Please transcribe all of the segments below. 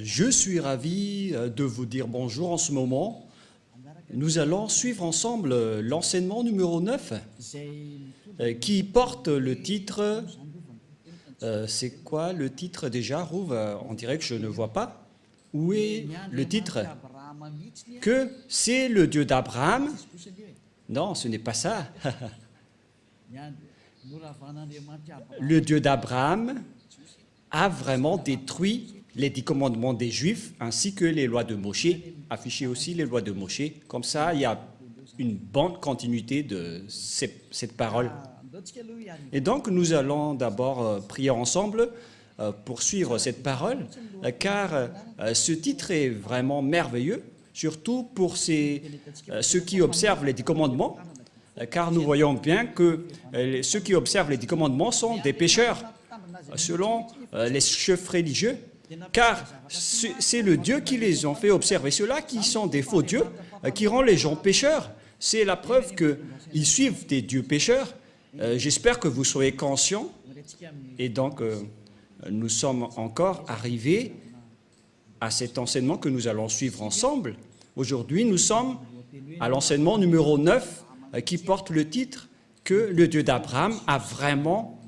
Je suis ravi de vous dire bonjour en ce moment. Nous allons suivre ensemble l'enseignement numéro 9 qui porte le titre... c'est quoi le titre déjà, Rouve? On dirait que je ne vois pas. Où est le titre? Que c'est le Dieu d'Abraham? Non, ce n'est pas ça. Le Dieu d'Abraham a vraiment détruit les 10 commandements des Juifs ainsi que les lois de Moshe, affiché aussi les lois de Moshe. Comme ça, il y a une bonne continuité de cette parole. Et donc, nous allons d'abord prier ensemble pour suivre cette parole, car ce titre est vraiment merveilleux, surtout pour ceux qui observent les 10 commandements, car nous voyons bien que ceux qui observent les 10 commandements sont des pécheurs, selon les chefs religieux, car c'est le Dieu qui les a fait observer. Ceux-là qui sont des faux dieux, qui rendent les gens pécheurs, c'est la preuve qu'ils suivent des dieux pécheurs. J'espère que vous soyez conscients. Et donc, nous sommes encore arrivés à cet enseignement que nous allons suivre ensemble. Aujourd'hui, nous sommes à l'enseignement numéro 9 qui porte le titre que le Dieu d'Abraham a vraiment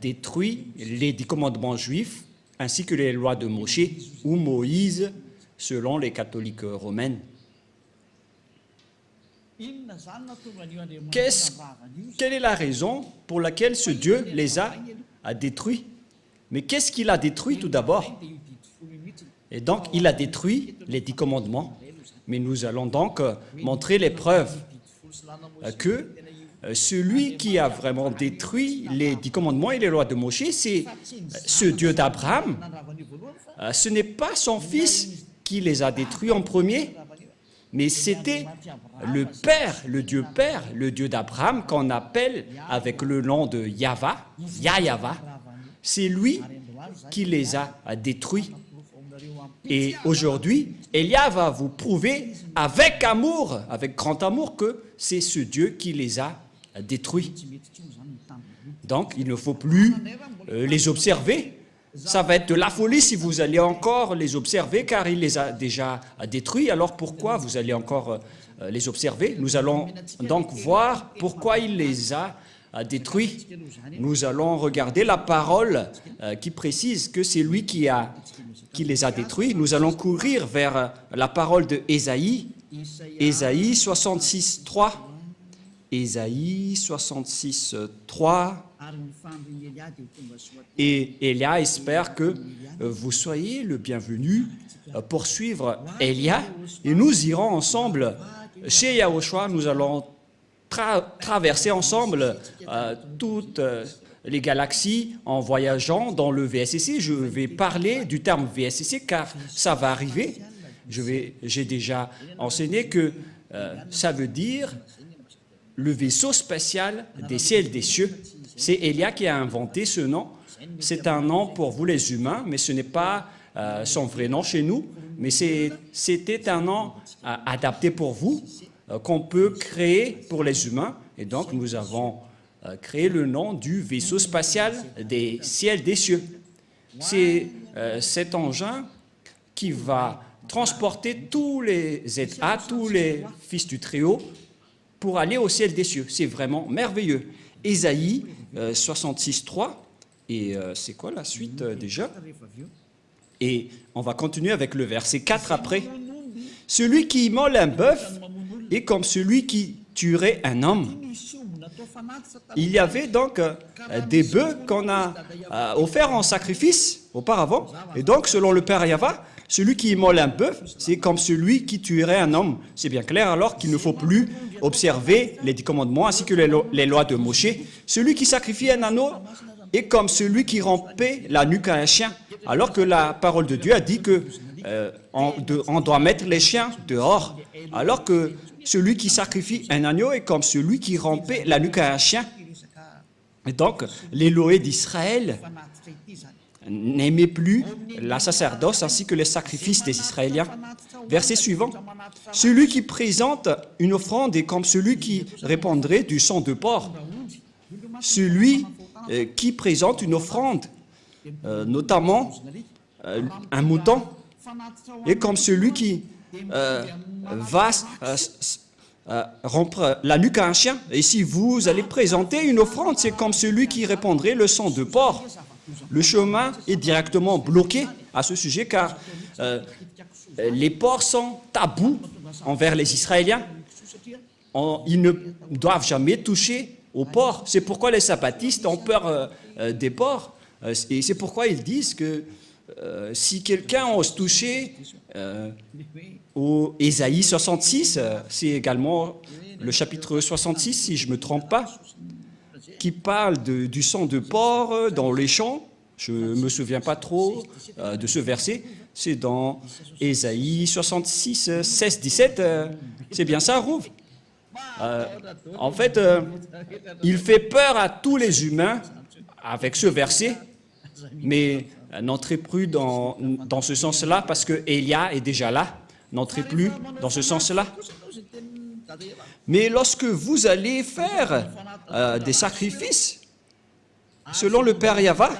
détruit les 10 commandements juifs ainsi que les lois de Moshe ou Moïse selon les catholiques romaines. Quelle est la raison pour laquelle ce Dieu les a détruits? Mais qu'est-ce qu'il a détruit tout d'abord? Et donc, il a détruit les 10 commandements. Mais nous allons donc montrer les preuves que celui qui a vraiment détruit les 10 commandements et les lois de Moshe, c'est ce Dieu d'Abraham. Ce n'est pas son fils qui les a détruits en premier, mais c'était le Père, le Dieu d'Abraham, qu'on appelle avec le nom de Yahva, Yahva. C'est lui qui les a détruits. Et aujourd'hui, Elia va vous prouver avec amour, avec grand amour, que c'est ce Dieu qui les a détruits. Donc, il ne faut plus les observer. Ça va être de la folie si vous allez encore les observer, car il les a déjà détruits. Alors pourquoi vous allez encore les observer? Nous allons donc voir pourquoi il les a détruits. Nous allons regarder la parole qui précise que c'est lui qui les a détruits. Nous allons courir vers la parole de Ésaïe, Ésaïe 66, 3. Ésaïe 66, 3. Et Elia espère que vous soyez le bienvenu pour suivre Elia. Et nous irons ensemble chez Yahushua. Nous allons traverser ensemble toutes les galaxies en voyageant dans le VSCC. Je vais parler du terme VSCC car ça va arriver. J'ai déjà enseigné que ça veut dire le vaisseau spatial des ciels des cieux. C'est Elia qui a inventé ce nom. C'est un nom pour vous les humains, mais ce n'est pas son vrai nom chez nous, mais c'était un nom adapté pour vous, qu'on peut créer pour les humains. Et donc, nous avons créé le nom du vaisseau spatial des ciels des cieux. C'est cet engin qui va transporter tous les êtres, tous les fils du Très-Haut, pour aller au ciel des cieux. C'est vraiment merveilleux. Ésaïe 66, 3. Et c'est quoi la suite déjà? Et on va continuer avec le verset 4 après. Celui qui immole un bœuf est comme celui qui tuerait un homme. Il y avait donc des bœufs qu'on a offerts en sacrifice auparavant. Et donc, selon le Père Yahva, celui qui immole un bœuf, c'est comme celui qui tuerait un homme. C'est bien clair alors qu'il ne faut plus observer les 10 commandements ainsi que les lois de Moshe. Celui qui sacrifie un agneau est comme celui qui rompait la nuque à un chien. Alors que la parole de Dieu a dit qu'on doit mettre les chiens dehors. Alors que celui qui sacrifie un agneau est comme celui qui rompait la nuque à un chien. Et donc, les lois d'Israël n'aimait plus la sacerdoce ainsi que les sacrifices des Israéliens. Verset suivant. Celui qui présente une offrande est comme celui qui répandrait du sang de porc. Celui qui présente une offrande, notamment un mouton, est comme celui qui va rompre la nuque à un chien. Et si vous allez présenter une offrande, c'est comme celui qui répandrait le sang de porc. Le chemin est directement bloqué à ce sujet car les porcs sont tabous envers les Israéliens. Ils ne doivent jamais toucher aux porcs. C'est pourquoi les sabbatistes ont peur des porcs. Et c'est pourquoi ils disent que si quelqu'un ose toucher au Ésaïe 66, c'est également le chapitre 66, si je ne me trompe pas, qui parle du sang de porc dans les champs. Je ne me souviens pas trop de ce verset. C'est dans Ésaïe 66, 16, 17. C'est bien ça, Rouv? En fait, il fait peur à tous les humains avec ce verset, mais n'entrez plus dans ce sens-là parce que Élia est déjà là. N'entrez plus dans ce sens-là. Mais lorsque vous allez faire des sacrifices, selon le Père Yahva,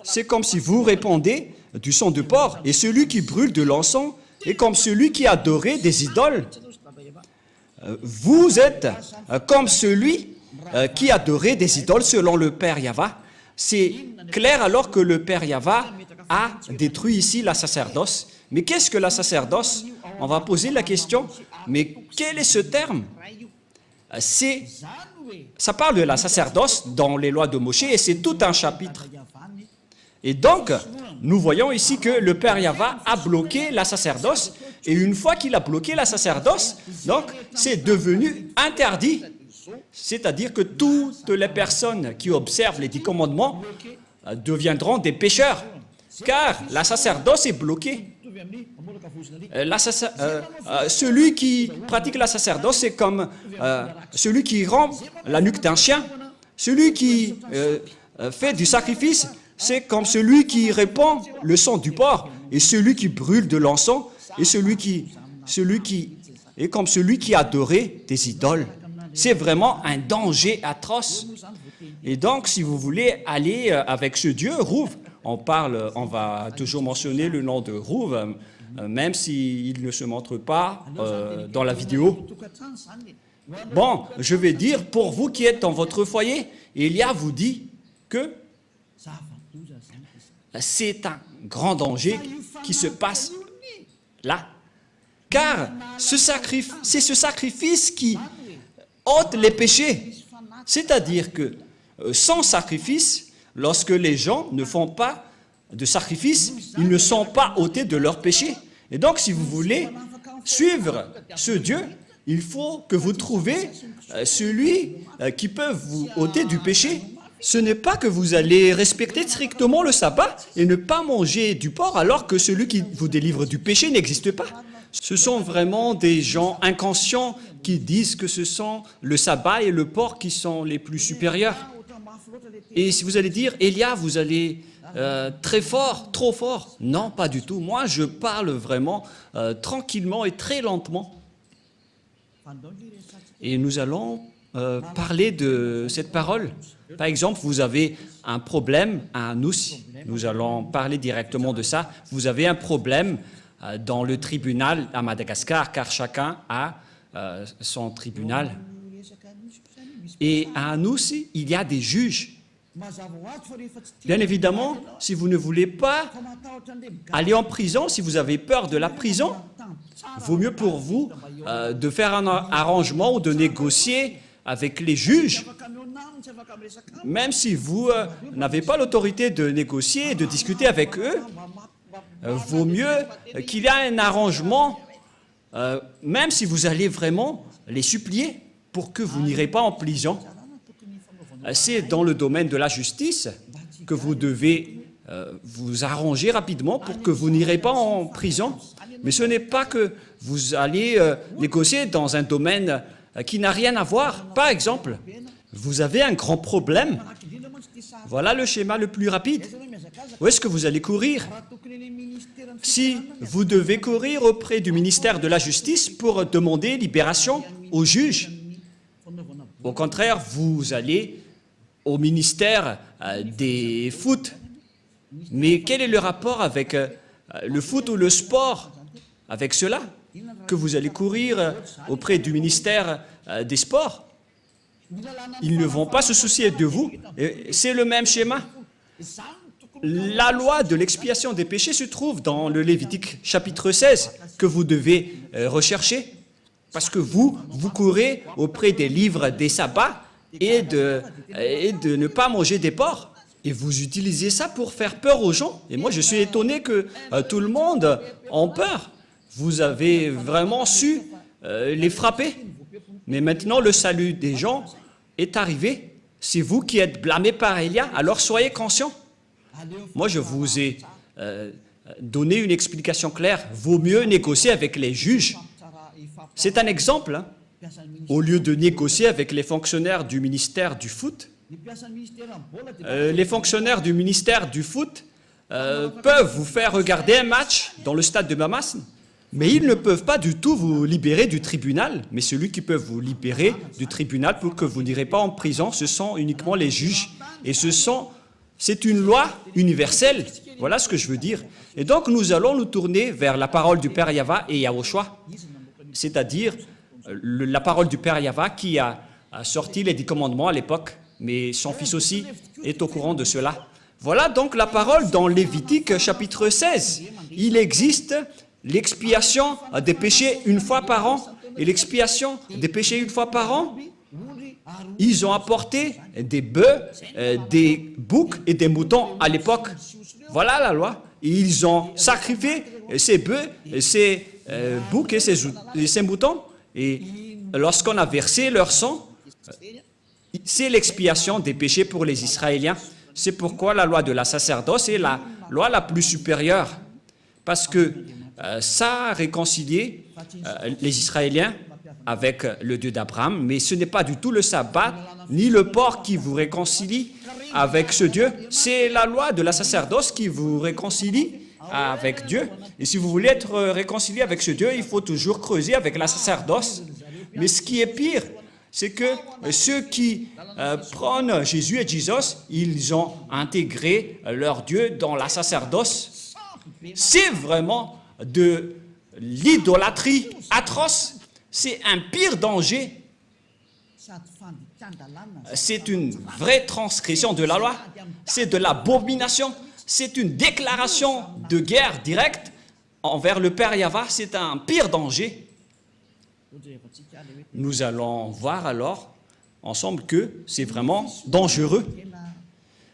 c'est comme si vous répandez du sang de porc. Et celui qui brûle de l'encens est comme celui qui adorait des idoles. Vous êtes comme celui qui adorait des idoles selon le Père Yahva. C'est clair alors que le Père Yahva a détruit ici la sacerdoce. Mais qu'est-ce que la sacerdoce? On va poser la question, mais quel est ce terme? Ça parle de la sacerdoce dans les lois de Moïse et c'est tout un chapitre. Et donc, nous voyons ici que le Père Yahva a bloqué la sacerdoce et une fois qu'il a bloqué la sacerdoce, donc c'est devenu interdit. C'est-à-dire que toutes les personnes qui observent les 10 commandements deviendront des pécheurs, car la sacerdoce est bloquée. Celui qui pratique la sacerdoce, c'est comme celui qui rompt la nuque d'un chien. Celui qui fait du sacrifice, c'est comme celui qui répand le sang du porc. Et celui qui brûle de l'encens, et celui qui est comme celui qui adorait des idoles. C'est vraiment un danger atroce. Et donc, si vous voulez aller avec ce Dieu, Rouv, on va toujours mentionner le nom de Rouv, même s'il ne se montre pas dans la vidéo. Bon, je vais dire, pour vous qui êtes dans votre foyer, Élia vous dit que c'est un grand danger qui se passe là. Car c'est ce sacrifice qui ôte les péchés. C'est-à-dire que sans sacrifice, lorsque les gens ne font pas de sacrifice, ils ne sont pas ôtés de leurs péchés. Et donc, si vous voulez suivre ce Dieu, il faut que vous trouviez celui qui peut vous ôter du péché. Ce n'est pas que vous allez respecter strictement le sabbat et ne pas manger du porc alors que celui qui vous délivre du péché n'existe pas. Ce sont vraiment des gens inconscients qui disent que ce sont le sabbat et le porc qui sont les plus supérieurs. Et si vous allez dire, Élia, vous allez très fort, trop fort. Non, pas du tout. Moi, je parle vraiment tranquillement et très lentement. Et nous allons parler de cette parole. Par exemple, vous avez un problème à Nous. Nous allons parler directement de ça. Vous avez un problème dans le tribunal à Madagascar, car chacun a son tribunal. Et à Nous, il y a des juges. Bien évidemment, si vous ne voulez pas aller en prison, si vous avez peur de la prison, vaut mieux pour vous de faire un arrangement ou de négocier avec les juges. Même si vous n'avez pas l'autorité de négocier et de discuter avec eux, vaut mieux qu'il y ait un arrangement, même si vous allez vraiment les supplier pour que vous n'irez pas en prison. C'est dans le domaine de la justice que vous devez vous arranger rapidement pour que vous n'irez pas en prison. Mais ce n'est pas que vous allez négocier dans un domaine qui n'a rien à voir. Par exemple, vous avez un grand problème. Voilà le schéma le plus rapide. Où est-ce que vous allez courir? Si vous devez courir auprès du ministère de la Justice pour demander libération au juge, au contraire, vous allez au ministère des foot. Mais quel est le rapport avec le foot ou le sport avec cela, que vous allez courir auprès du ministère des Sports. Ils ne vont pas se soucier de vous. C'est le même schéma. La loi de l'expiation des péchés se trouve dans le Lévitique chapitre 16 que vous devez rechercher parce que vous courez auprès des livres des sabbats et de ne pas manger des porcs. Et vous utilisez ça pour faire peur aux gens. Et moi, je suis étonné que tout le monde ait peur. Vous avez vraiment su les frapper. Mais maintenant, le salut des gens est arrivé. C'est vous qui êtes blâmés par Élia, alors soyez conscients. Moi, je vous ai donné une explication claire. Vaut mieux négocier avec les juges. C'est un exemple. Hein. Au lieu de négocier avec les fonctionnaires du ministère du foot, les fonctionnaires du ministère du foot peuvent vous faire regarder un match dans le stade de Mamas, mais ils ne peuvent pas du tout vous libérer du tribunal. Mais celui qui peut vous libérer du tribunal pour que vous n'irez pas en prison, ce sont uniquement les juges. Et c'est une loi universelle. Voilà ce que je veux dire. Et donc, nous allons nous tourner vers la parole du Père Yahva et Yahushua, c'est-à-dire la parole du Père Yahva qui a sorti les 10 commandements à l'époque, mais son fils aussi est au courant de cela. Voilà donc la parole dans Lévitique chapitre 16. Il existe l'expiation des péchés une fois par an, et l'expiation des péchés une fois par an, ils ont apporté des bœufs, des boucs et des moutons à l'époque. Voilà la loi. Et ils ont sacrifié ces bœufs, ces boucs et ces moutons. Et lorsqu'on a versé leur sang, c'est l'expiation des péchés pour les Israéliens. C'est pourquoi la loi de la sacerdoce est la loi la plus supérieure. Parce que ça a réconcilié les Israéliens avec le Dieu d'Abraham, mais ce n'est pas du tout le sabbat ni le porc qui vous réconcilie avec ce Dieu. C'est la loi de la sacerdoce qui vous réconcilie avec Dieu. Et si vous voulez être réconcilié avec ce Dieu, il faut toujours creuser avec la sacerdoce. Mais ce qui est pire, c'est que ceux qui prennent Jésus et Jesus, ils ont intégré leur Dieu dans la sacerdoce. C'est vraiment de l'idolâtrie atroce. C'est un pire danger. C'est une vraie transgression de la loi. C'est de l'abomination. C'est une déclaration de guerre directe envers le Père Yahva. C'est un pire danger. Nous allons voir alors ensemble que c'est vraiment dangereux.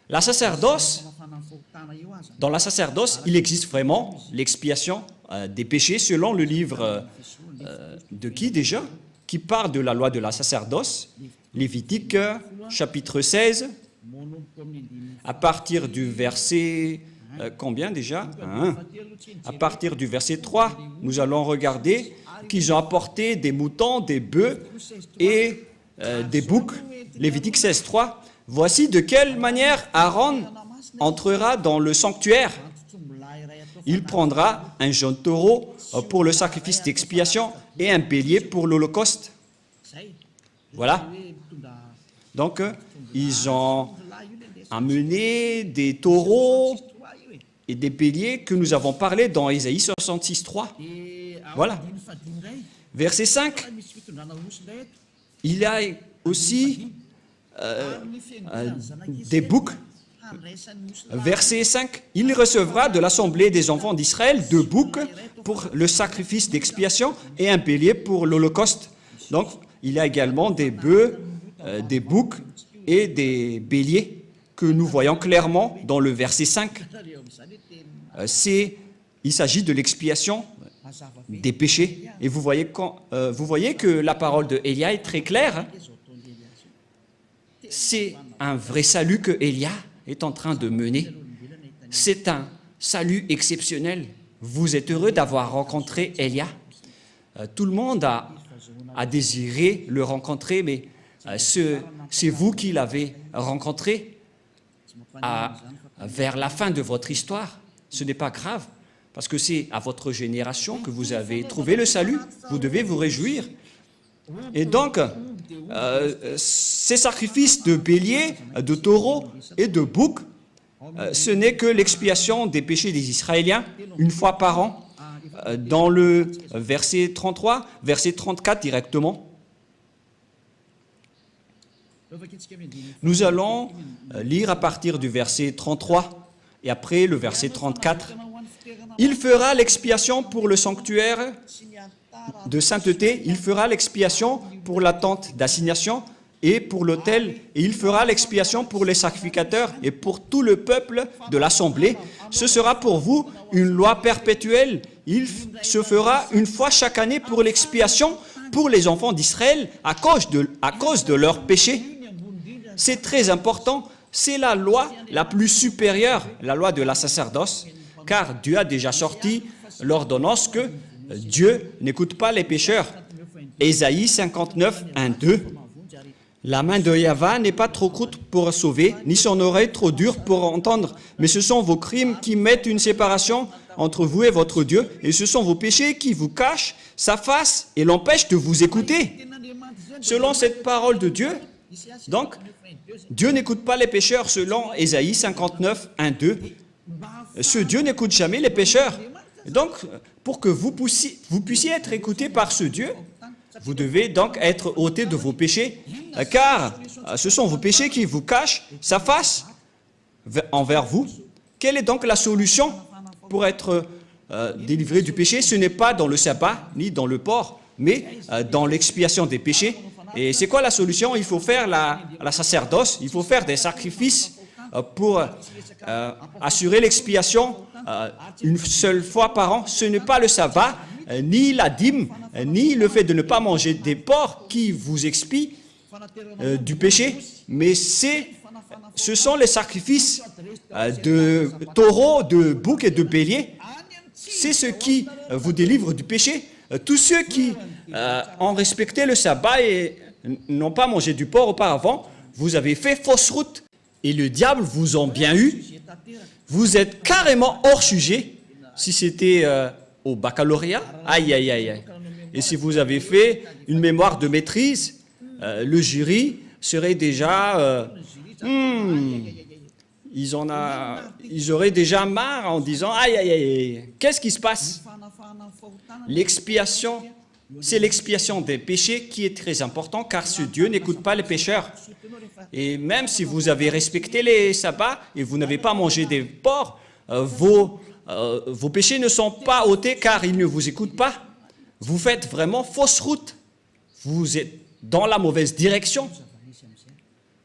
La sacerdoce, dans la sacerdoce, il existe vraiment l'expiation des péchés selon le livre de qui déjà? Qui parle de la loi de la sacerdoce, Lévitique chapitre 16, à partir du verset, combien déjà? À partir du verset 3, nous allons regarder qu'ils ont apporté des moutons, des bœufs et des boucs. Lévitique 16, 3. Voici de quelle manière Aaron entrera dans le sanctuaire. Il prendra un jeune taureau pour le sacrifice d'expiation et un bélier pour l'holocauste. Voilà. Donc, ils ont amené des taureaux et des béliers que nous avons parlé dans Ésaïe 66, 3. Voilà. Verset 5. Il y a aussi des boucs. Verset 5. Il recevra de l'assemblée des enfants d'Israël 2 boucs pour le sacrifice d'expiation et un bélier pour l'holocauste. Donc, il y a également des bœufs, des boucs et des béliers que nous voyons clairement dans le verset 5. Il s'agit de l'expiation des péchés. Et vous voyez que la parole de Élia est très claire. Hein? C'est un vrai salut que Élia est en train de mener. C'est un salut exceptionnel. Vous êtes heureux d'avoir rencontré Élia. Tout le monde a désiré le rencontrer, mais c'est vous qui l'avez rencontré vers la fin de votre histoire. Ce n'est pas grave, parce que c'est à votre génération que vous avez trouvé le salut. Vous devez vous réjouir. Et donc, ces sacrifices de béliers, de taureaux et de boucs ce n'est que l'expiation des péchés des Israéliens, une fois par an, dans le verset 33, verset 34 directement. Nous allons lire à partir du verset 33 et après le verset 34. Il fera l'expiation pour le sanctuaire de sainteté, il fera l'expiation pour la tente d'assignation et pour l'autel, et il fera l'expiation pour les sacrificateurs et pour tout le peuple de l'assemblée. Ce sera pour vous une loi perpétuelle. Il se fera une fois chaque année pour l'expiation pour les enfants d'Israël à cause de leurs péchés. C'est très important. C'est la loi la plus supérieure, la loi de la sacerdoce, car Dieu a déjà sorti l'ordonnance que Dieu n'écoute pas les pécheurs. Ésaïe 59, 1, 2. La main de Yahvé n'est pas trop courte pour sauver, ni son oreille trop dure pour entendre, mais ce sont vos crimes qui mettent une séparation entre vous et votre Dieu, et ce sont vos péchés qui vous cachent sa face et l'empêchent de vous écouter. Selon cette parole de Dieu, donc, Dieu n'écoute pas les pécheurs selon Ésaïe 59, 1, 2. Ce Dieu n'écoute jamais les pécheurs. Donc, pour que vous puissiez être écoutés par ce Dieu, vous devez donc être ôtés de vos péchés, car ce sont vos péchés qui vous cachent sa face envers vous. Quelle est donc la solution pour être délivré du péché? Ce n'est pas dans le sabbat, ni dans le port, mais dans l'expiation des péchés. Et c'est quoi la solution? Il faut faire la sacerdoce, il faut faire des sacrifices pour assurer l'expiation une seule fois par an. Ce n'est pas le sabbat, ni la dîme, ni le fait de ne pas manger des porcs qui vous expient du péché, mais ce sont les sacrifices de taureaux, de boucs et de béliers. C'est ce qui vous délivre du péché. Tous ceux qui ont respecté le sabbat et n'ont pas mangé du porc auparavant, vous avez fait fausse route et le diable vous en bien eu. Vous êtes carrément hors sujet. Si c'était au baccalauréat, aïe, aïe, aïe, aïe. Et si vous avez fait une mémoire de maîtrise, le jury serait déjà... ils auraient déjà marre en disant, aïe, aïe, aïe, qu'est-ce qui se passe? L'expiation, c'est l'expiation des péchés qui est très important, car ce Dieu n'écoute pas les pécheurs. Et même si vous avez respecté les sabbats et vous n'avez pas mangé des porcs, vos péchés ne sont pas ôtés car il ne vous écoute pas. Vous faites vraiment fausse route. Vous êtes dans la mauvaise direction.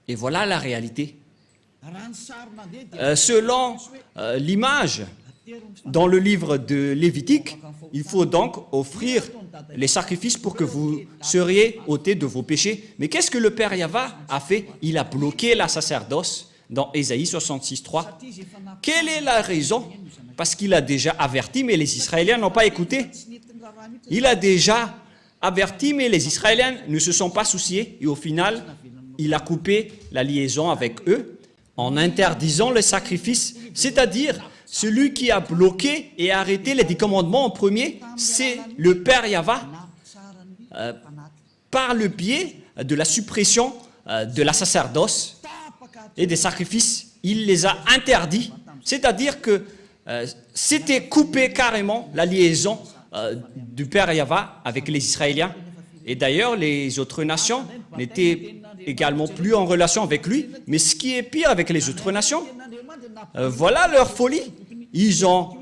Et voilà la réalité. Selon l'image dans le livre de Lévitique, il faut donc offrir les sacrifices pour que vous seriez ôtés de vos péchés. Mais qu'est-ce que le Père Yahvé a fait? Il a bloqué la sacerdoce dans Ésaïe 66, 3. Quelle est la raison? Parce qu'il a déjà averti, mais les Israéliens n'ont pas écouté. Il a déjà averti, mais les Israéliens ne se sont pas souciés. Et au final, il a coupé la liaison avec eux en interdisant les sacrifices. C'est-à-dire, celui qui a bloqué et arrêté les 10 commandements en premier, c'est le Père Yahvé. Par le biais de la suppression de la sacerdoce et des sacrifices, il les a interdits. C'est-à-dire que c'était coupé carrément la liaison du Père Yahvé avec les Israéliens. Et d'ailleurs, les autres nations n'étaient également plus en relation avec lui. Mais ce qui est pire avec les autres nations, voilà leur folie. Ils ont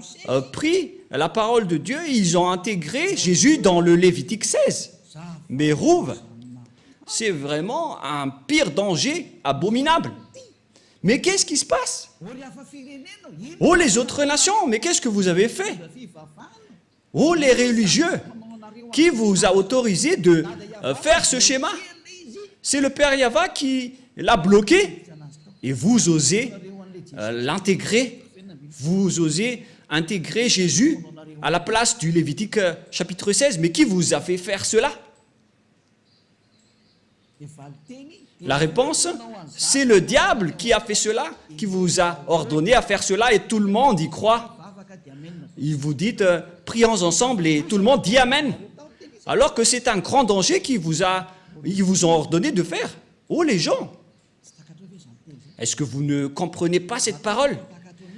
pris la parole de Dieu, ils ont intégré Jésus dans le Lévitique 16. Mais Rouve, c'est vraiment un pire danger abominable. Mais qu'est-ce qui se passe? Oh, les autres nations, mais qu'est-ce que vous avez fait? Oh, les religieux, qui vous a autorisé de faire ce schéma? C'est le Père Yahvé qui l'a bloqué. Et vous osez l'intégrer. Vous osez intégrer Jésus à la place du Lévitique chapitre 16. Mais qui vous a fait faire cela? La réponse, c'est le diable qui a fait cela, qui vous a ordonné à faire cela et tout le monde y croit. Il vous dit, prions ensemble et tout le monde dit Amen. Alors que c'est un grand danger qu'ils vous ont ordonné de faire. Oh les gens, Est-ce que vous ne comprenez pas cette parole?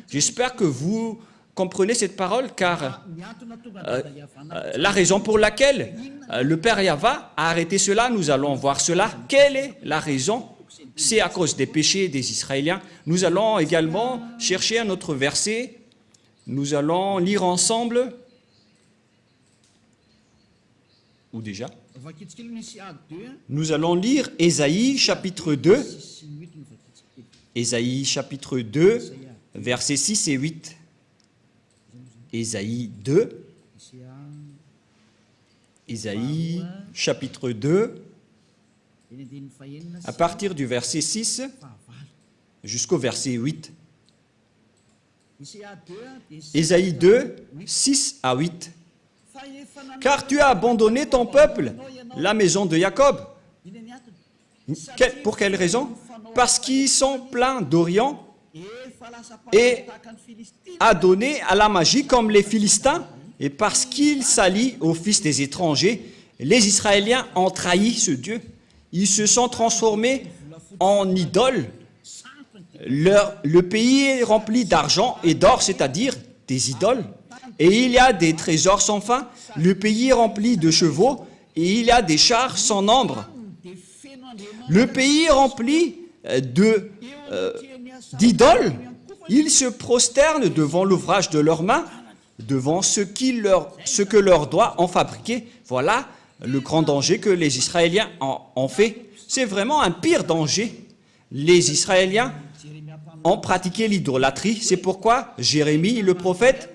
J'espère que vous comprenez cette parole, car la raison pour laquelle le Père Yahva a arrêté cela, nous allons voir cela. Quelle est la raison? C'est à cause des péchés des Israéliens. Nous allons également chercher un autre verset. Nous allons lire ensemble. Ou déjà? Nous allons lire Ésaïe chapitre 2. Ésaïe chapitre 2, versets 6 et 8. Ésaïe 2. Ésaïe chapitre 2, à partir du verset 6 jusqu'au verset 8. Ésaïe 2, 6 à 8. Car tu as abandonné ton peuple, la maison de Jacob. Pour quelle raison? Parce qu'ils sont pleins d'Orient et adonnés à la magie comme les Philistins, et parce qu'ils s'allient aux fils des étrangers, les Israéliens ont trahi ce Dieu. Ils se sont transformés en idoles. Le pays est rempli d'argent et d'or, c'est-à-dire des idoles. Et il y a des trésors sans fin. Le pays est rempli de chevaux et il y a des chars sans nombre. Le pays est rempli d'idoles. Ils se prosternent devant l'ouvrage de leurs mains, devant ce que leurs doigts ont fabriqué. Voilà le grand danger que les Israéliens ont fait. C'est vraiment un pire danger. Les Israéliens ont pratiqué l'idolâtrie. C'est pourquoi Jérémie, le prophète,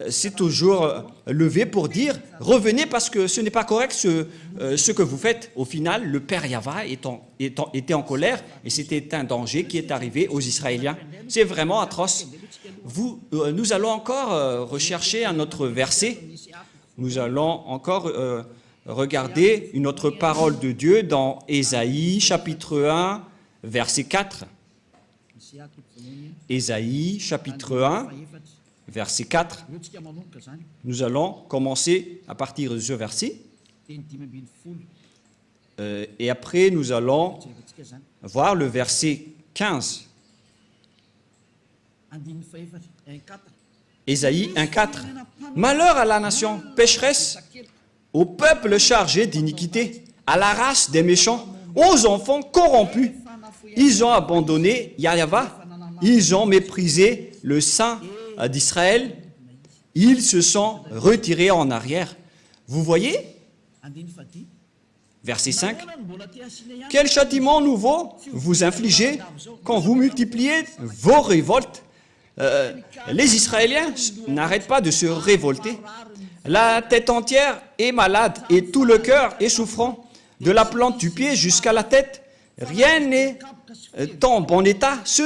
s'est toujours levé pour dire « Revenez parce que ce n'est pas correct ce que vous faites. » Au final, le Père Yahva était en colère et c'était un danger qui est arrivé aux Israéliens. C'est vraiment atroce. Nous allons encore rechercher un autre verset. Nous allons encore regarder une autre parole de Dieu dans Ésaïe chapitre 1, verset 4. Ésaïe chapitre 1, verset 4. Nous allons commencer à partir de ce verset. Et après, nous allons voir le verset 15. Ésaïe 1, 4. Malheur à la nation pécheresse, au peuple chargé d'iniquité, à la race des méchants, aux enfants corrompus. Ils ont abandonné Yahva, ils ont méprisé le Saint d'Israël, ils se sont retirés en arrière. Vous voyez? Verset 5. Quel châtiment nouveau vous infligez quand vous multipliez vos révoltes? Les Israéliens n'arrêtent pas de se révolter. La tête entière est malade et tout le cœur est souffrant. De la plante du pied jusqu'à la tête, rien n'est en bon état. Ce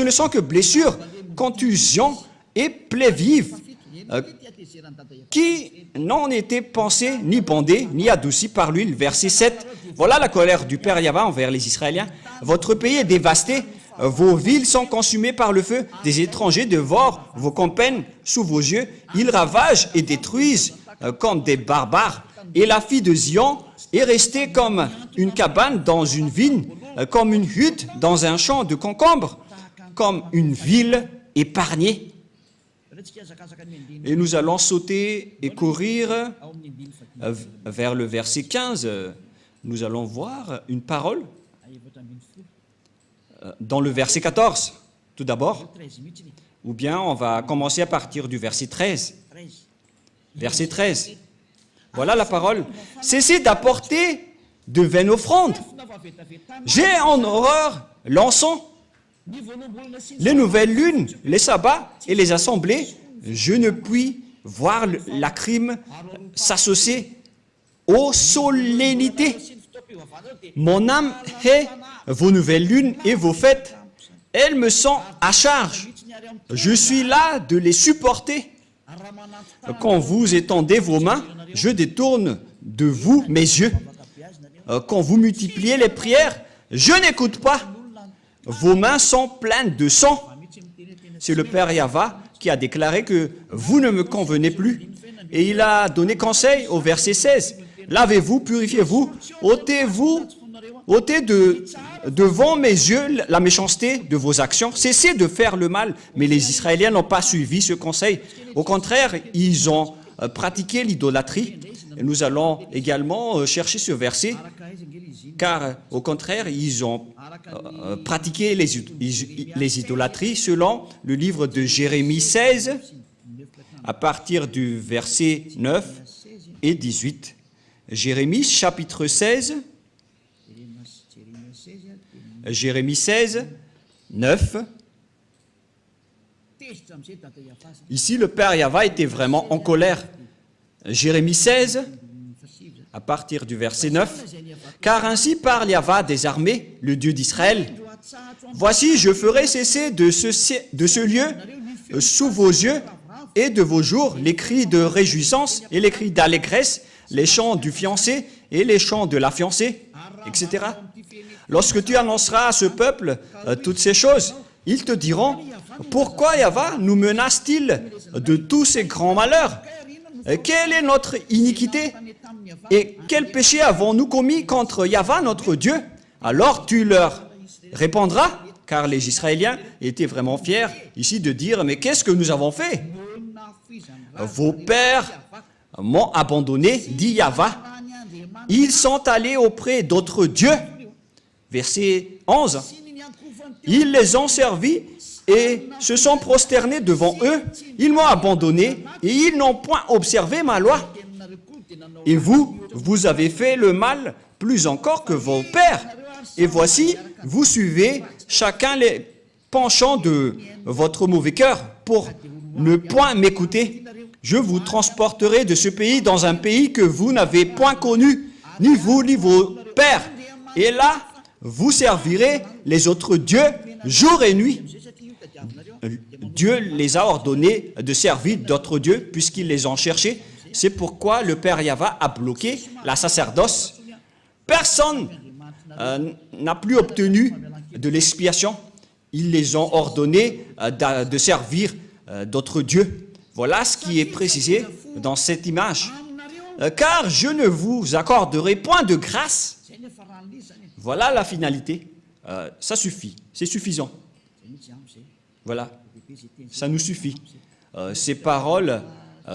ne sont que blessures, contusions et plaies vives qui n'ont été pansées, ni bandées, ni adoucies par l'huile. Verset 7. Voilà la colère du Père Yahva envers les Israéliens. Votre pays est dévasté. Vos villes sont consumées par le feu. Des étrangers dévorent vos campagnes sous vos yeux. Ils ravagent et détruisent comme des barbares. Et la fille de Zion est restée comme une cabane dans une vigne, comme une hutte dans un champ de concombres, comme une ville épargnée. Et nous allons sauter et courir vers le verset 15. Nous allons voir une parole dans le verset 14, tout d'abord. Ou bien on va commencer à partir du verset 13. Verset 13. Voilà la parole. Cessez d'apporter de vaines offrandes. J'ai en horreur l'encens, les nouvelles lunes, les sabbats et les assemblées. Je ne puis voir la crime s'associer aux solennités. Mon âme hait vos nouvelles lunes et vos fêtes. Elles me sont à charge. Je suis là de les supporter. Quand vous étendez vos mains, je détourne de vous mes yeux. Quand vous multipliez les prières, je n'écoute pas. Vos mains sont pleines de sang. C'est le Père Yahva qui a déclaré que vous ne me convenez plus. Et il a donné conseil au verset 16. Lavez-vous, purifiez-vous, ôtez-vous ôtez devant mes yeux la méchanceté de vos actions. Cessez de faire le mal. Mais les Israéliens n'ont pas suivi ce conseil. Au contraire, ils ont pratiqué l'idolâtrie. Et nous allons également chercher ce verset, car au contraire, ils ont pratiqué les idolâtries selon le livre de Jérémie 16, à partir du verset 9 et 18. Jérémie chapitre 16, Jérémie 16, 9. Ici, le Père Yahva était vraiment en colère. Jérémie 16, à partir du verset 9. « Car ainsi parle Yahva des armées, le Dieu d'Israël. Voici, je ferai cesser de ce lieu, sous vos yeux et de vos jours, les cris de réjouissance et les cris d'allégresse, les chants du fiancé et les chants de la fiancée, etc. Lorsque tu annonceras à ce peuple toutes ces choses, ils te diront, « Pourquoi Yahva nous menace-t-il de tous ces grands malheurs ? Quelle est notre iniquité? Et quel péché avons-nous commis contre Yahva, notre Dieu? » Alors tu leur répondras, car les Israéliens étaient vraiment fiers ici de dire, « Mais qu'est-ce que nous avons fait? Vos pères m'ont abandonné, dit Yahva. Ils sont allés auprès d'autres dieux. » Verset 11. « Ils les ont servis et se sont prosternés devant eux. Ils m'ont abandonné et ils n'ont point observé ma loi. Et vous, vous avez fait le mal plus encore que vos pères. Et voici, vous suivez chacun les penchants de votre mauvais cœur pour ne point m'écouter. Je vous transporterai de ce pays dans un pays que vous n'avez point connu, ni vous ni vos pères. Et là, vous servirez les autres dieux jour et nuit. » Dieu les a ordonnés de servir d'autres dieux puisqu'ils les ont cherchés. C'est pourquoi le Père Yahva a bloqué la sacerdoce. Personne n'a plus obtenu de l'expiation. Ils les ont ordonnés de servir d'autres dieux. Voilà ce qui est précisé dans cette image. Car je ne vous accorderai point de grâce. Voilà la finalité. Ça suffit, c'est suffisant. Voilà, ça nous suffit. Ces paroles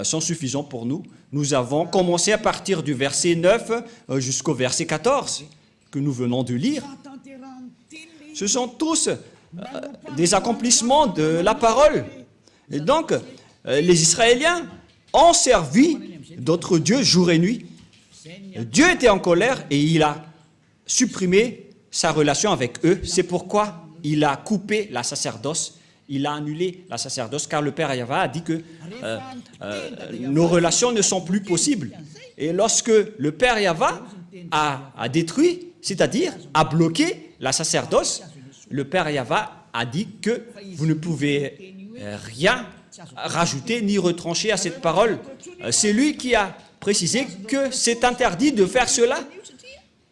sont suffisantes pour nous. Nous avons commencé à partir du verset 9 jusqu'au verset 14 que nous venons de lire. Ce sont tous des accomplissements de la parole. Et donc, les Israéliens ont servi d'autres dieux jour et nuit. Dieu était en colère et il a supprimé sa relation avec eux. C'est pourquoi il a coupé la sacerdoce. Il a annulé la sacerdoce car le Père Yahva a dit que nos relations ne sont plus possibles. Et lorsque le Père Yahva a détruit, c'est-à-dire a bloqué la sacerdoce, le Père Yahva a dit que vous ne pouvez rien rajouter ni retrancher à cette parole. C'est lui qui a précisé que c'est interdit de faire cela.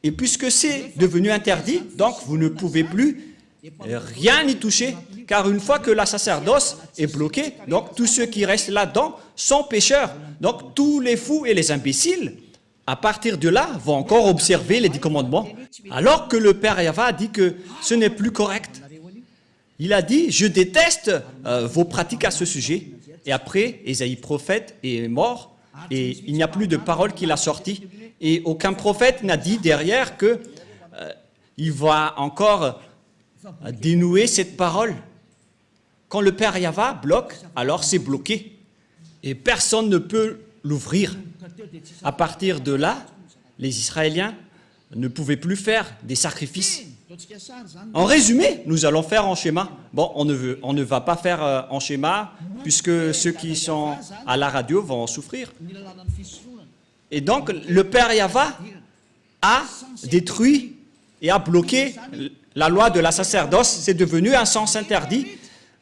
Et puisque c'est devenu interdit, donc vous ne pouvez plus rien y toucher. Car une fois que la sacerdoce est bloquée, donc tous ceux qui restent là-dedans sont pécheurs. Donc tous les fous et les imbéciles, à partir de là, vont encore observer les 10 commandements. Alors que le Père Yahva a dit que ce n'est plus correct. Il a dit, je déteste vos pratiques à ce sujet. Et après, Ésaïe prophète est mort et il n'y a plus de parole qu'il a sortie. Et aucun prophète n'a dit derrière qu'il va encore dénouer cette parole. Quand le Père Yahva bloque, alors c'est bloqué. Et personne ne peut l'ouvrir. À partir de là, les Israéliens ne pouvaient plus faire des sacrifices. En résumé, nous allons faire en schéma. Bon, on ne va pas faire en schéma, puisque ceux qui sont à la radio vont en souffrir. Et donc, le Père Yahva a détruit et a bloqué la loi de la sacerdoce. C'est devenu un sens interdit.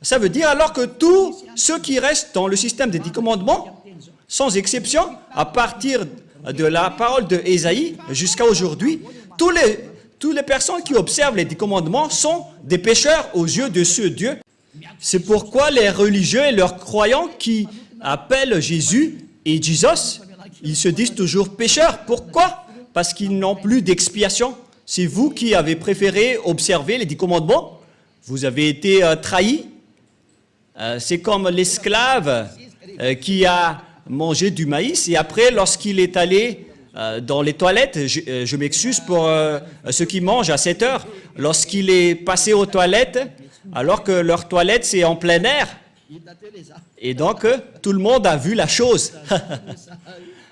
Ça veut dire alors que tous ceux qui restent dans le système des 10 commandements, sans exception, à partir de la parole de Ésaïe jusqu'à aujourd'hui, toutes les personnes qui observent les 10 commandements sont des pécheurs aux yeux de ce Dieu. C'est pourquoi les religieux et leurs croyants qui appellent Jésus et Jesus, ils se disent toujours pécheurs. Pourquoi? Parce qu'ils n'ont plus d'expiation. C'est vous qui avez préféré observer les 10 commandements. Vous avez été trahis. C'est comme l'esclave qui a mangé du maïs et après, lorsqu'il est allé dans les toilettes, je m'excuse pour ceux qui mangent à 7 heures, lorsqu'il est passé aux toilettes, alors que leur toilette c'est en plein air, et donc tout le monde a vu la chose.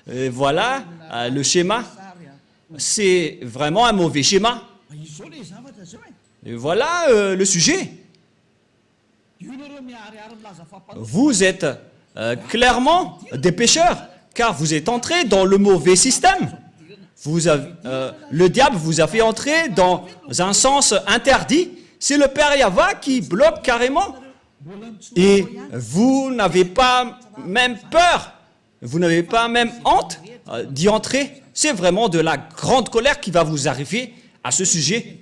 Et voilà le schéma, c'est vraiment un mauvais schéma. Et voilà le sujet. Vous êtes clairement des pécheurs, car vous êtes entrés dans le mauvais système. Le diable vous a fait entrer dans un sens interdit. C'est le Père Yahva qui bloque carrément. Et vous n'avez pas même peur, vous n'avez pas même honte d'y entrer. C'est vraiment de la grande colère qui va vous arriver à ce sujet.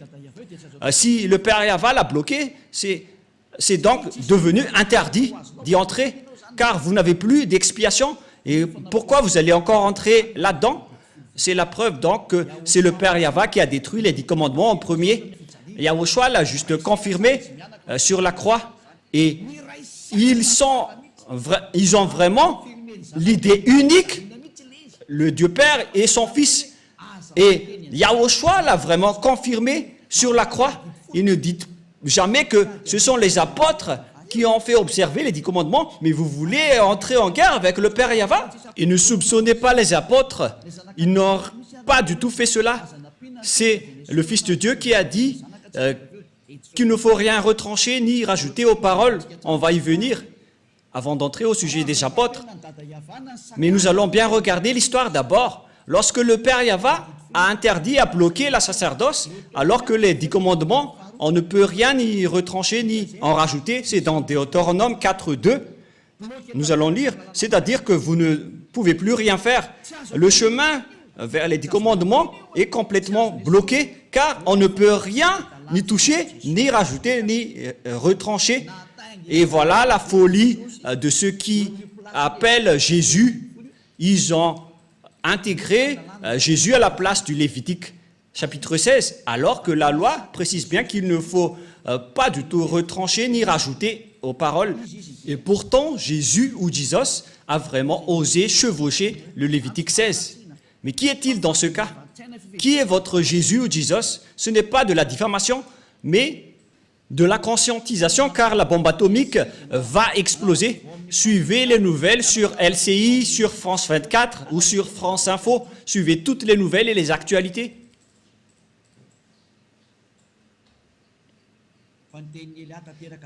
Si le Père Yahva l'a bloqué, c'est donc devenu interdit d'y entrer, car vous n'avez plus d'expiation. Et pourquoi vous allez encore entrer là-dedans? C'est la preuve donc que c'est le Père Yahva qui a détruit les 10 commandements en premier. Yahushua l'a juste confirmé sur la croix. Et ils ont vraiment l'idée unique, le Dieu Père et son Fils. Et Yahushua l'a vraiment confirmé sur la croix. Il ne dit jamais que ce sont les apôtres qui ont fait observer les 10 commandements, mais vous voulez entrer en guerre avec le Père Yahva. Et ne soupçonnez pas les apôtres, ils n'ont pas du tout fait cela. C'est le Fils de Dieu qui a dit qu'il ne faut rien retrancher ni rajouter aux paroles. On va y venir avant d'entrer au sujet des apôtres. Mais nous allons bien regarder l'histoire d'abord. Lorsque le Père Yahva a interdit, a bloqué la sacerdoce, alors que les 10 commandements, on ne peut rien ni retrancher ni en rajouter. C'est dans Deutéronome 4.2. Nous allons lire, c'est-à-dire que vous ne pouvez plus rien faire. Le chemin vers les 10 commandements est complètement bloqué, car on ne peut rien ni toucher, ni rajouter, ni retrancher. Et voilà la folie de ceux qui appellent Jésus. Ils ont intégré Jésus à la place du Lévitique chapitre 16, alors que la loi précise bien qu'il ne faut pas du tout retrancher ni rajouter aux paroles. Et pourtant, Jésus ou Jesus a vraiment osé chevaucher le Lévitique 16. Mais qui est-il dans ce cas? Qui est votre Jésus ou Jesus? Ce n'est pas de la diffamation, mais de la conscientisation, car la bombe atomique va exploser. Suivez les nouvelles sur LCI, sur France 24 ou sur France Info. Suivez toutes les nouvelles et les actualités.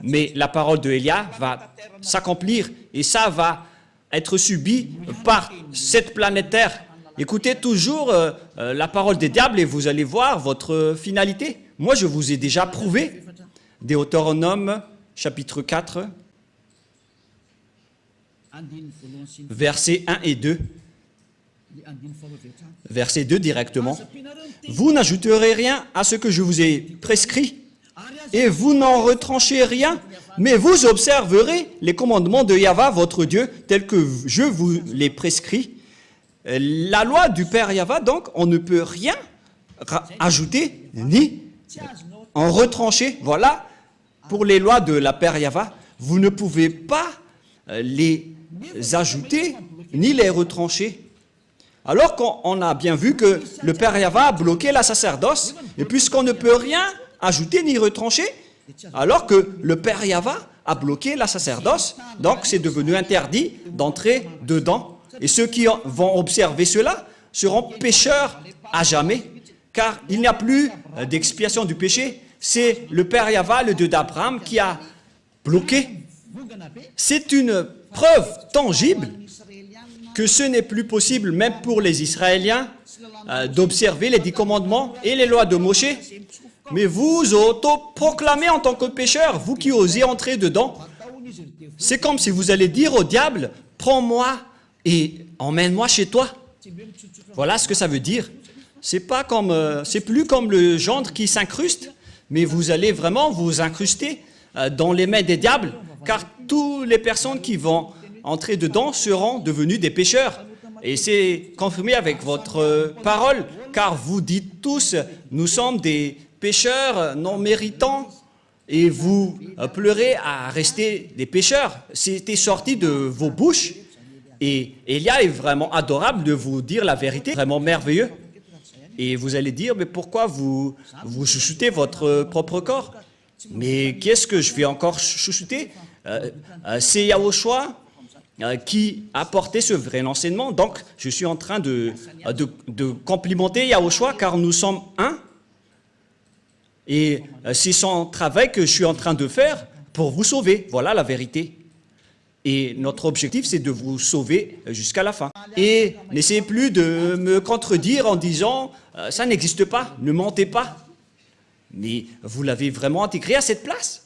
Mais la parole de Élia va s'accomplir et ça va être subi par cette planète Terre. Écoutez toujours la parole des diables et vous allez voir votre finalité. Moi, je vous ai déjà prouvé. Deutéronome, chapitre 4, versets 1 et 2. Verset 2 directement. Vous n'ajouterez rien à ce que je vous ai prescrit, et vous n'en retranchez rien, mais vous observerez les commandements de Yahva, votre Dieu, tels que je vous les prescris. La loi du Père Yahva, donc, on ne peut rien ajouter ni en retrancher. Voilà, pour les lois de la Père Yahva, vous ne pouvez pas les ajouter ni les retrancher. Alors qu'on a bien vu que le Père Yahva a bloqué la sacerdoce, et puisqu'on ne peut rien ajouter ni retrancher, alors que le Père Yahva a bloqué la sacerdoce, donc c'est devenu interdit d'entrer dedans. Et ceux qui vont observer cela seront pécheurs à jamais, car il n'y a plus d'expiation du péché. C'est le Père Yahva, le Dieu d'Abraham, qui a bloqué. C'est une preuve tangible que ce n'est plus possible, même pour les Israéliens, d'observer les 10 commandements et les lois de Moshe. Mais vous auto-proclamez en tant que pécheur, vous qui osez entrer dedans. C'est comme si vous allez dire au diable, prends-moi et emmène-moi chez toi. Voilà ce que ça veut dire. C'est plus comme le gendre qui s'incruste, mais vous allez vraiment vous incruster dans les mains des diables, car toutes les personnes qui vont entrer dedans seront devenues des pécheurs. Et c'est confirmé avec votre parole, car vous dites tous, nous sommes des pécheurs non méritants, et vous pleurez à rester des pécheurs. C'était sorti de vos bouches, et Élia est vraiment adorable de vous dire la vérité, vraiment merveilleux. Et vous allez dire, mais pourquoi vous chouchoutez votre propre corps? Mais qu'est-ce que je vais encore chouchouter? C'est Yahushua qui a porté ce vrai enseignement. Donc, je suis en train de complimenter Yahushua, car nous sommes un. Et c'est son travail que je suis en train de faire pour vous sauver. Voilà la vérité. Et notre objectif, c'est de vous sauver jusqu'à la fin. Et n'essayez plus de me contredire en disant « ça n'existe pas, ne mentez pas ». Mais vous l'avez vraiment intégré à cette place.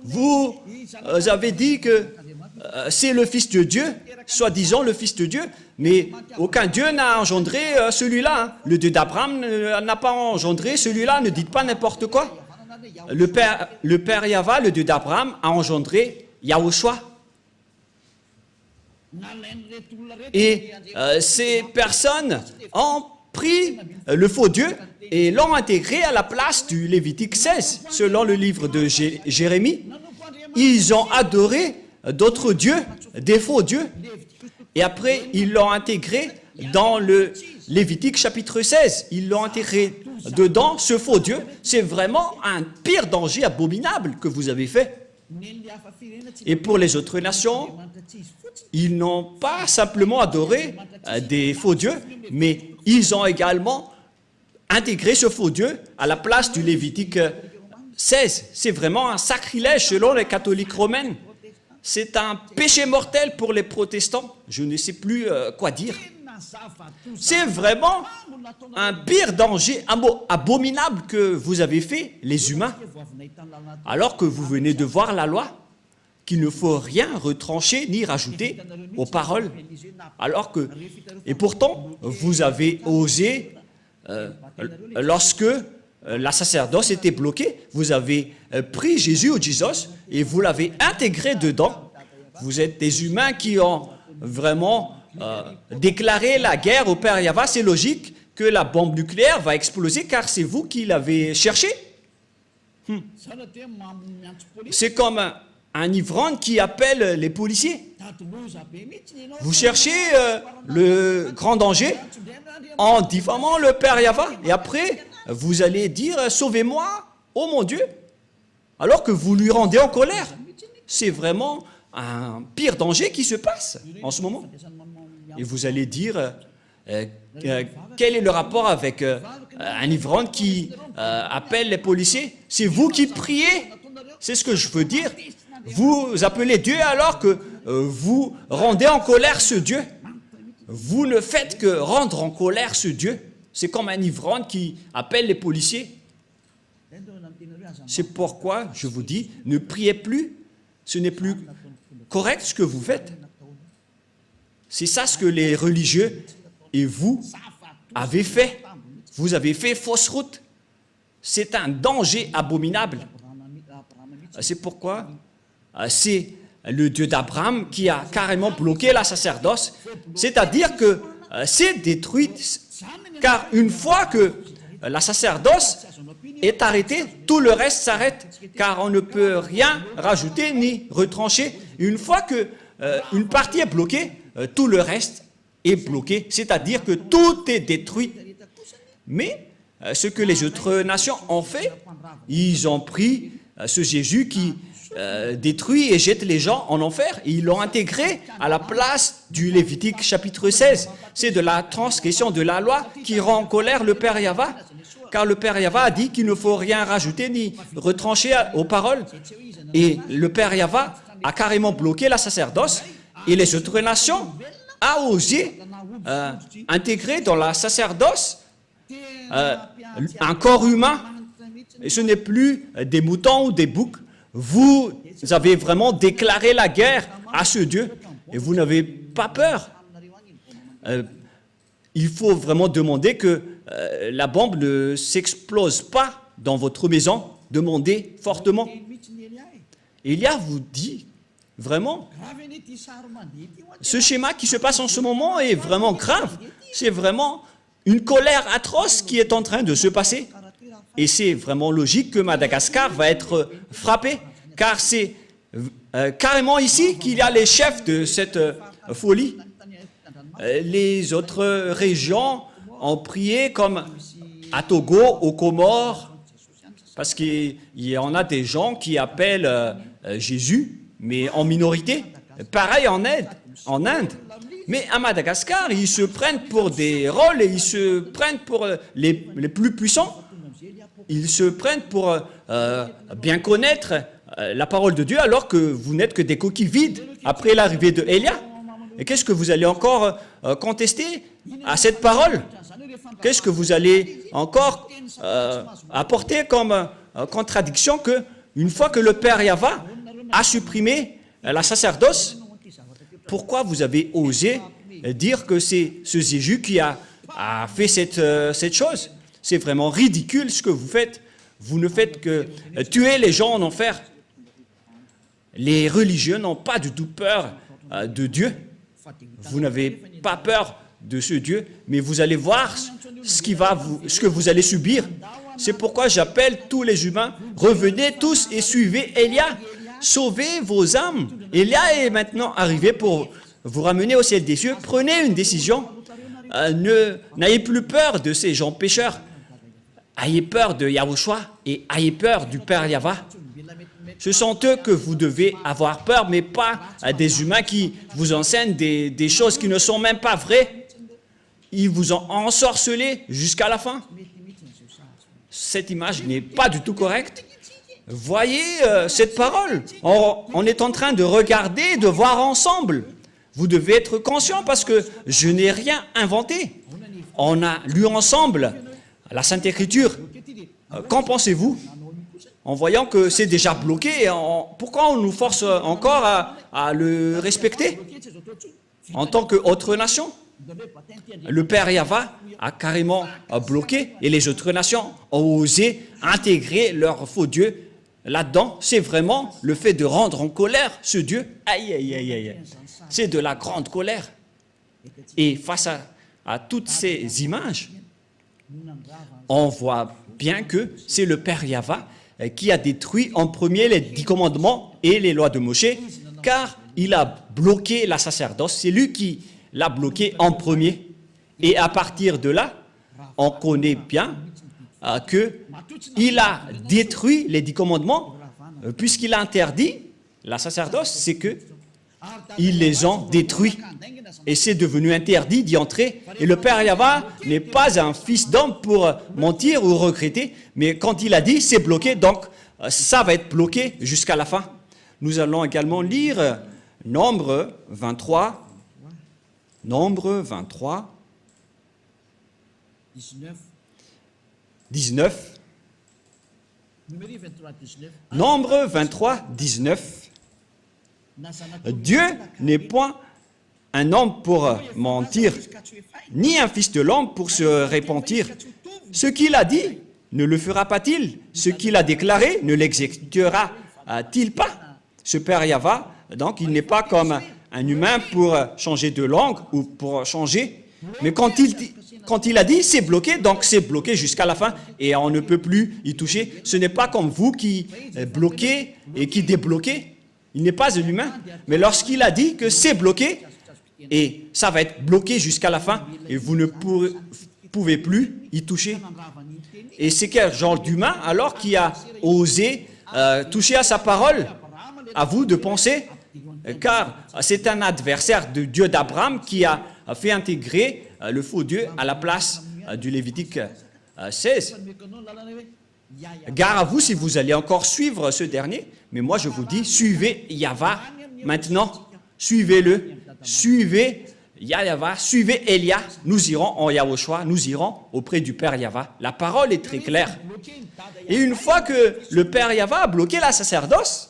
Vous avez dit que c'est le Fils de Dieu, soi-disant le Fils de Dieu, mais aucun Dieu n'a engendré celui-là. Hein. Le Dieu d'Abraham n'a pas engendré celui-là, ne dites pas n'importe quoi. Le Père Yahva, le Dieu d'Abraham, a engendré Yahushua. Et ces personnes ont pris le faux Dieu et l'ont intégré à la place du Lévitique 16. Selon le livre de Jérémie, ils ont adoré d'autres dieux, des faux dieux. Et après, ils l'ont intégré dans le Lévitique chapitre 16. Ils l'ont intégré dedans, ce faux Dieu. C'est vraiment un pire danger abominable que vous avez fait. Et pour les autres nations, ils n'ont pas simplement adoré des faux dieux, mais ils ont également intégré ce faux Dieu à la place du Lévitique 16. C'est vraiment un sacrilège selon les catholiques romains. C'est un péché mortel pour les protestants. Je ne sais plus quoi dire. C'est vraiment un pire danger abominable que vous avez fait, les humains, alors que vous venez de voir la loi, qu'il ne faut rien retrancher ni rajouter aux paroles. Alors que, et pourtant, vous avez osé, lorsque la sacerdoce était bloquée, vous avez pris Jésus ou Jesus et vous l'avez intégré dedans. Vous êtes des humains qui ont vraiment déclaré la guerre au Père Yahva. C'est logique que la bombe nucléaire va exploser car c'est vous qui l'avez cherché. C'est comme un ivrogne qui appelle les policiers. Vous cherchez le grand danger en diffamant le Père Yahva. Et après, vous allez dire « Sauvez-moi, oh mon Dieu !» alors que vous lui rendez en colère. C'est vraiment un pire danger qui se passe en ce moment. Et vous allez dire quel est le rapport avec un ivrogne qui appelle les policiers? C'est vous qui priez. C'est ce que je veux dire. Vous appelez Dieu alors que vous rendez en colère ce Dieu. Vous ne faites que rendre en colère ce Dieu. C'est comme un ivrogne qui appelle les policiers. C'est pourquoi je vous dis, ne priez plus. Ce n'est plus correct ce que vous faites. C'est ça ce que les religieux et vous avez fait. Vous avez fait fausse route. C'est un danger abominable. C'est pourquoi c'est le Dieu d'Abraham qui a carrément bloqué la sacerdoce. C'est-à-dire que c'est détruit, car une fois que la sacerdoce est arrêtée, tout le reste s'arrête, car on ne peut rien rajouter ni retrancher. Une fois que une partie est bloquée, tout le reste est bloqué, c'est-à-dire que tout est détruit. Mais ce que les autres nations ont fait, ils ont pris ce Jésus qui détruit et jette les gens en enfer, et ils l'ont intégré à la place du Lévitique chapitre 16. C'est de la transgression de la loi qui rend en colère le Père Yahva, car le Père Yahva a dit qu'il ne faut rien rajouter ni retrancher aux paroles. Et le Père Yahva a carrément bloqué la sacerdoce, et les autres nations ont osé intégrer dans la sacerdoce un corps humain. Et ce n'est plus des moutons ou des boucs. Vous avez vraiment déclaré la guerre à ce Dieu et vous n'avez pas peur. Il faut vraiment demander que la bombe ne s'explose pas dans votre maison. Demandez fortement. Élia vous dit Vraiment, ce schéma qui se passe en ce moment est vraiment grave. C'est vraiment une colère atroce qui est en train de se passer. Et c'est vraiment logique que Madagascar va être frappé, car c'est carrément ici qu'il y a les chefs de cette folie. Les autres régions ont prié comme à Togo, aux Comores, parce qu'il y en a des gens qui appellent Jésus, mais en minorité. Pareil en Inde. Mais à Madagascar, ils se prennent pour des rôles et ils se prennent pour les plus puissants. Ils se prennent pour bien connaître la parole de Dieu alors que vous n'êtes que des coquilles vides après l'arrivée de Élia. Et qu'est-ce que vous allez encore contester à cette parole? Qu'est-ce que vous allez encore apporter comme contradiction que une fois que le Père Yahva a supprimé la sacerdoce, pourquoi vous avez osé dire que c'est ce Jésus qui a fait cette chose? C'est vraiment ridicule ce que vous faites. Vous ne faites que tuer les gens en enfer. Les religieux n'ont pas du tout peur de Dieu. Vous n'avez pas peur de ce Dieu, mais vous allez voir ce que vous allez subir. C'est pourquoi j'appelle tous les humains, revenez tous et suivez Élia. Sauvez vos âmes. Élia est maintenant arrivé pour vous ramener au ciel des cieux. Prenez une décision. N'ayez plus peur de ces gens pécheurs. Ayez peur de Yahushua et ayez peur du Père Yahva. Ce sont eux que vous devez avoir peur, mais pas des humains qui vous enseignent des choses qui ne sont même pas vraies. Ils vous ont ensorcelé jusqu'à la fin. Cette image n'est pas du tout correcte. Voyez cette parole. On est en train de regarder, de voir ensemble. Vous devez être conscient parce que je n'ai rien inventé. On a lu ensemble la Sainte Écriture. Qu'en pensez-vous? En voyant que c'est déjà bloqué, pourquoi on nous force encore à le respecter en tant qu'autre nation? Le Père Yahva a carrément bloqué et les autres nations ont osé intégrer leur faux Dieu là-dedans. C'est vraiment le fait de rendre en colère ce Dieu. Aïe, aïe, aïe, aïe. C'est de la grande colère. Et face à toutes ces images, on voit bien que c'est le Père Yahva qui a détruit en premier les 10 commandements et les lois de Moshe, car il a bloqué la sacerdoce. C'est lui qui l'a bloqué en premier. Et à partir de là, on connaît bien qu'il a détruit les 10 commandements, puisqu'il a interdit la sacerdoce, c'est qu'ils les ont détruits. Et c'est devenu interdit d'y entrer. Et le Père Yahva n'est pas un fils d'homme pour mentir ou regretter, mais quand il a dit, c'est bloqué, donc ça va être bloqué jusqu'à la fin. Nous allons également lire Nombre 23. Nombre 23. 19. Nombre 23, 19. Dieu n'est point un homme pour mentir, ni un fils de l'homme pour se repentir. Ce qu'il a dit, ne le fera pas-il? Ce qu'il a déclaré, ne l'exécutera-t-il pas? Ce Père Yahva, donc, il n'est pas comme un humain pour changer de langue ou pour changer. Mais quand il a dit, c'est bloqué, donc c'est bloqué jusqu'à la fin et on ne peut plus y toucher. Ce n'est pas comme vous qui bloquez et qui débloquez. Il n'est pas un humain. Mais lorsqu'il a dit que c'est bloqué, et ça va être bloqué jusqu'à la fin, et vous ne pouvez plus y toucher. Et c'est quel genre d'humain alors qui a osé toucher à sa parole? À vous de penser, car c'est un adversaire de Dieu d'Abraham qui a fait intégrer le faux Dieu à la place du Lévitique 16. Gare à vous si vous allez encore suivre ce dernier, mais moi je vous dis, suivez Yahva maintenant, suivez-le, suivez Yahva, suivez Élia, nous irons en Yahushua, nous irons auprès du Père Yahva. La parole est très claire. Et une fois que le Père Yahva a bloqué la sacerdoce,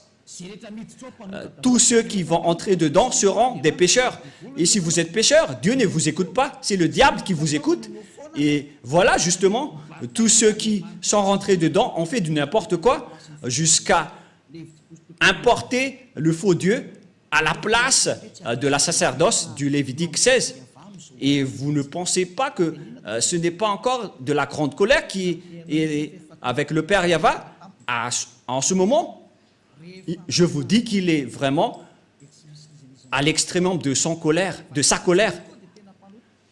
tous ceux qui vont entrer dedans seront des pécheurs. Et si vous êtes pécheur, Dieu ne vous écoute pas, c'est le diable qui vous écoute. Et voilà justement, tous ceux qui sont rentrés dedans ont fait du n'importe quoi jusqu'à importer le faux Dieu à la place de la sacerdoce du Lévitique 16. Et vous ne pensez pas que ce n'est pas encore de la grande colère qui est avec le Père Yahva en ce moment. Je vous dis qu'il est vraiment à l'extrémum de sa colère.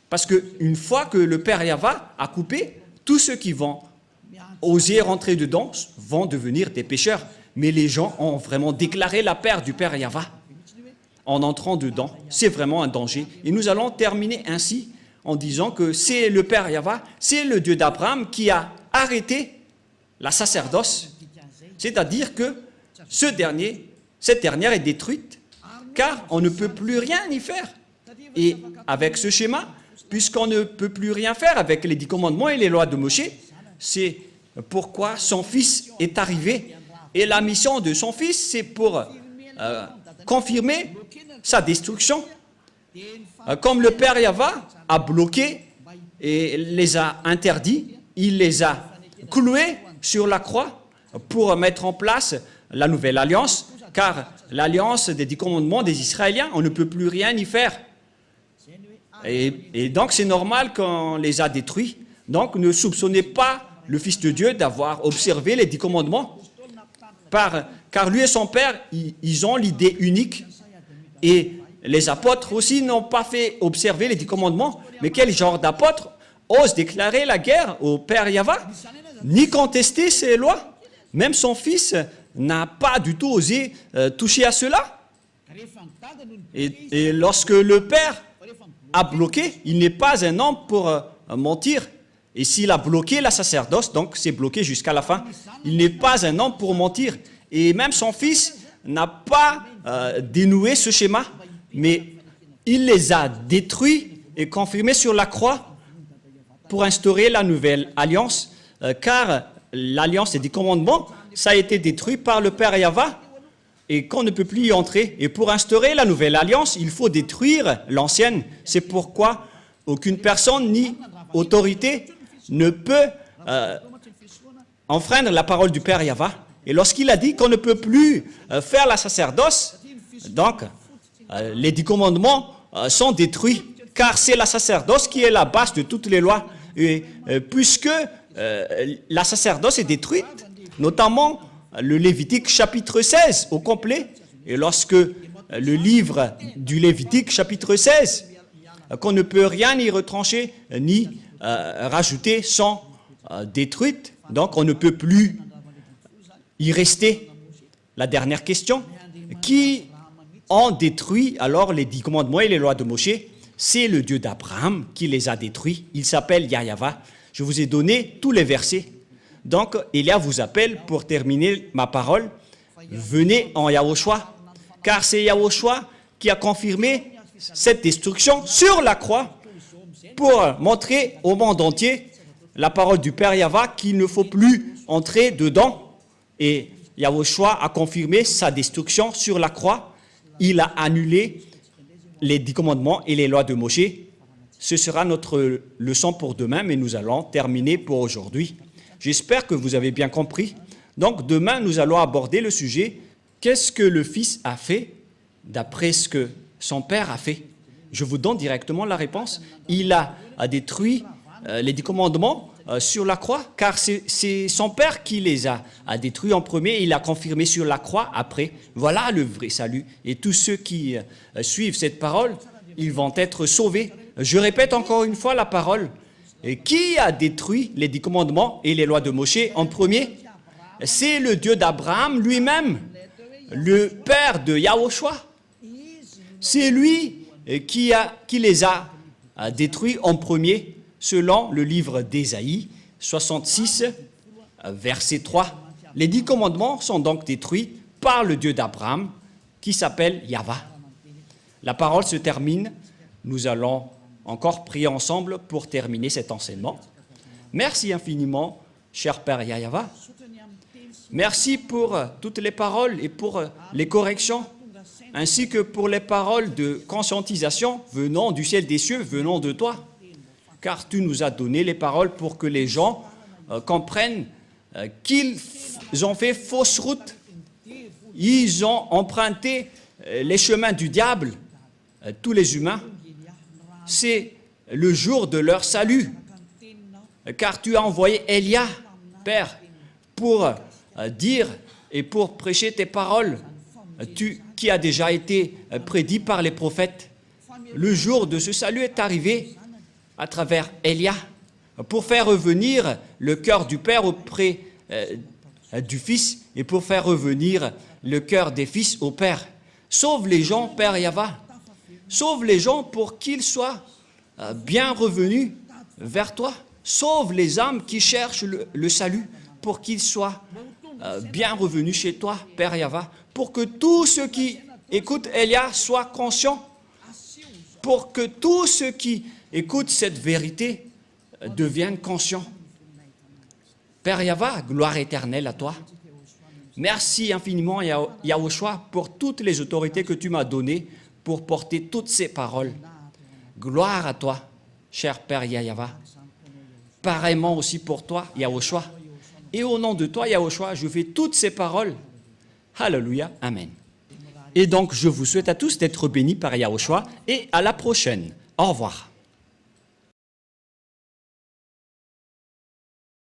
Parce qu'une fois que le Père Yahva a coupé, tous ceux qui vont oser rentrer dedans vont devenir des pécheurs. Mais les gens ont vraiment déclaré la paix du Père Yahva en entrant dedans. C'est vraiment un danger. Et nous allons terminer ainsi en disant que c'est le Père Yahva, c'est le Dieu d'Abraham qui a arrêté la sacerdoce. C'est-à-dire que cette dernière est détruite car on ne peut plus rien y faire. Et avec ce schéma, puisqu'on ne peut plus rien faire avec les 10 commandements et les lois de Moshe, c'est pourquoi son fils est arrivé. Et la mission de son fils, c'est pour confirmer sa destruction. Comme le Père Yahva a bloqué et les a interdits, il les a cloués sur la croix pour mettre en place la nouvelle alliance, car l'alliance des 10 commandements des Israéliens, on ne peut plus rien y faire. Et donc c'est normal qu'on les a détruits. Donc ne soupçonnez pas le Fils de Dieu d'avoir observé les 10 commandements, car lui et son Père, ils ont l'idée unique. Et les apôtres aussi n'ont pas fait observer les 10 commandements. Mais quel genre d'apôtre ose déclarer la guerre au Père Yahva, ni contester ses lois? Même son fils n'a pas du tout osé toucher à cela. Et lorsque le Père a bloqué, il n'est pas un homme pour mentir. Et s'il a bloqué la sacerdoce, donc c'est bloqué jusqu'à la fin, il n'est pas un homme pour mentir. Et même son fils n'a pas dénoué ce schéma, mais il les a détruits et confirmés sur la croix pour instaurer la nouvelle alliance, car l'alliance des 10 commandements, ça a été détruit par le Père Yahva et qu'on ne peut plus y entrer. Et pour instaurer la nouvelle alliance, il faut détruire l'ancienne. C'est pourquoi aucune personne ni autorité ne peut enfreindre la parole du Père Yahva. Et lorsqu'il a dit qu'on ne peut plus faire la sacerdoce, donc les 10 commandements sont détruits, car c'est la sacerdoce qui est la base de toutes les lois. Et puisque la sacerdoce est détruite, notamment le Lévitique chapitre 16 au complet, et lorsque le livre du Lévitique chapitre 16, qu'on ne peut rien y retrancher ni rajouter, sont détruites, donc on ne peut plus y rester. La dernière question, qui ont détruit alors les 10 commandements et les lois de Moshe? C'est le Dieu d'Abraham qui les a détruits. Il s'appelle Yahva. Je vous ai donné tous les versets. Donc, Élia vous appelle pour terminer ma parole. Venez en Yahushua, car c'est Yahushua qui a confirmé cette destruction sur la croix pour montrer au monde entier la parole du Père Yahva qu'il ne faut plus entrer dedans. Et Yahushua a confirmé sa destruction sur la croix. Il a annulé les 10 commandements et les lois de Moshe. Ce sera notre leçon pour demain, mais nous allons terminer pour aujourd'hui. J'espère que vous avez bien compris. Donc demain, nous allons aborder le sujet « Qu'est-ce que le Fils a fait d'après ce que son Père a fait ?» Je vous donne directement la réponse. Il a détruit les 10 commandements sur la croix, car c'est son Père qui les a détruits en premier, et il a confirmé sur la croix après. Voilà le vrai salut. Et tous ceux qui suivent cette parole, ils vont être sauvés. Je répète encore une fois la parole. Et qui a détruit les 10 commandements et les lois de Moshe en premier? C'est le Dieu d'Abraham lui-même, le Père de Yahushua. C'est lui qui les a détruits en premier, selon le livre d'Ésaïe 66, verset 3. Les 10 commandements sont donc détruits par le Dieu d'Abraham, qui s'appelle Yahva. La parole se termine. Nous allons encore prier ensemble pour terminer cet enseignement. Merci infiniment, cher Père Yahva. Merci pour toutes les paroles et pour les corrections, ainsi que pour les paroles de conscientisation venant du ciel des cieux, venant de toi. Car tu nous as donné les paroles pour que les gens comprennent qu'ils ont fait fausse route. Ils ont emprunté les chemins du diable, tous les humains, c'est le jour de leur salut. Car tu as envoyé Élia, Père, pour dire et pour prêcher tes paroles, qui a déjà été prédit par les prophètes. Le jour de ce salut est arrivé à travers Élia, pour faire revenir le cœur du Père auprès du Fils et pour faire revenir le cœur des fils au Père. Sauve les gens, Père Yahva. Sauve les gens pour qu'ils soient bien revenus vers toi. Sauve les âmes qui cherchent le salut pour qu'ils soient bien revenus chez toi, Père Yahva. Pour que tous ceux qui écoutent Élia soient conscients. Pour que tous ceux qui écoutent cette vérité deviennent conscients. Père Yahva, gloire éternelle à toi. Merci infiniment, Yahushua, pour toutes les autorités que tu m'as données pour porter toutes ces paroles. Gloire à toi, cher Père Yahva. Pareillement aussi pour toi, Yahushua. Et au nom de toi, Yahushua, je fais toutes ces paroles. Alléluia, Amen. Et donc, je vous souhaite à tous d'être bénis par Yahushua et à la prochaine. Au revoir.